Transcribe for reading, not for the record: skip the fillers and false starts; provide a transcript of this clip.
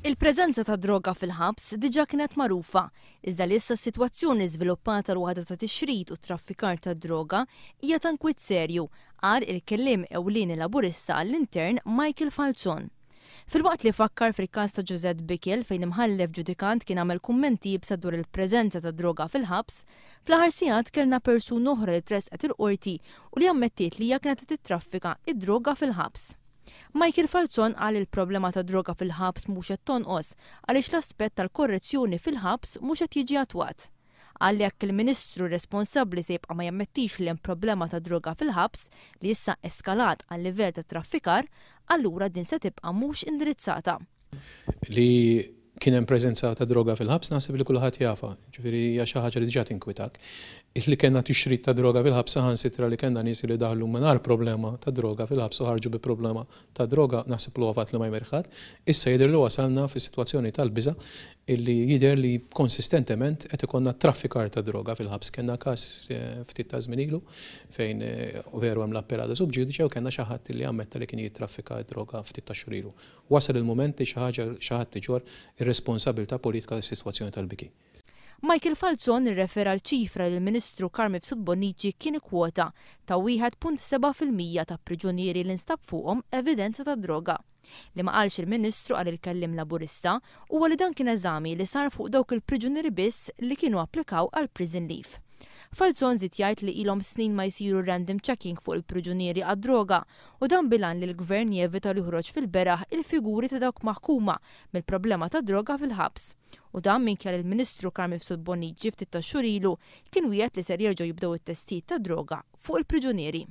Il-preżenza ta' droga fil-ħabs diġà kienet magħrufa, iżda li issa s-sitwazzjoni żviluppata l-waħda ta' tixrid u traffikar ta' droga hija ta' inkwiet serju, qal il-kelliem ewlieni laburista għall-intern Michael Falzon. Fil-waqt li fakkar fil-każ ta' Josette Bickel fejn imħallef ġudikant kien għamel kummenti jibsa dwar il-preżenza ta' droga fil-ħabs, fl-aħħar sigħat kellna persuna oħra li tresqet il-qorti u li ammettiet li hija kienet titraffika id-droga fil-ħabs. Michael Falzon qal il-problema ta' droga fil-ħabs mhux qed tonqos għaliex l-aspett tal-korrezzjoni fil-ħabs mhux qed jiġi attwat. Qal li jekk il-Ministru responsabbli se jibqa' ma jammettix li hemm problema ta' droga fil-ħabs li issa eskalat għal livell ta' traffikar, allura din se tibqa' mhux indirizzata. Li kien hemm preżenza ta' droga fil-ħabs naħseb li kulħadd jafa, ġifieri hija xi ħaġa li diġà tinkwitak. Li kellna tixrid ta' droga fil-ħabs saħansitra li kellna nies li daħlu mingħajr problema ta' droga fil-ħabs u ħarġu bi problema ta' droga naħseb li huwa fatt li ma jmerħad. Issa jidher li wasalna fis-sitwazzjoni tal-biża' illi jidher li konsistentement qed ikollna traffikar ta' droga fil-ħabs. Kellna każ ftit ta' żmien ilu fejn veru hemm l-appellata subġudice u kellna xi ħadd li ammetta li kien jittraffika droga ftit ta' xhur ilu. Wasal il-mument li xi ħadd iġor ir-responsabilità politika tas-sitwazzjoni tal-biki. Michael Falzon irrefera l-ċifra li l-Ministru Carme Bonnici kien ikkwota ta' 1.7% ta' priġunieri li nstab fuqhom evidenza ta' droga. Li ma qalx il-Ministru għal il-kellim laburista huwa li dan kien eżami li sar fuq dawk il-priġunieri biss li kienu applikaw għal prison leave. Falzon żied jgħid li ilhom snin ma jsiru random checking fuq il-priġunieri għad-droga u dan bilan li l-Gvern jevita li joħroġ fil-beraħ il-figuri ta' dawk maħkuma mill-problema ta' droga fil-ħabs. U dan minkejja li l-Ministru Carme Bonnici ftit ta' xhur ilu kien wieħed li ser jerġgħu jibdew it-testijiet ta' droga fuq il-priġunieri.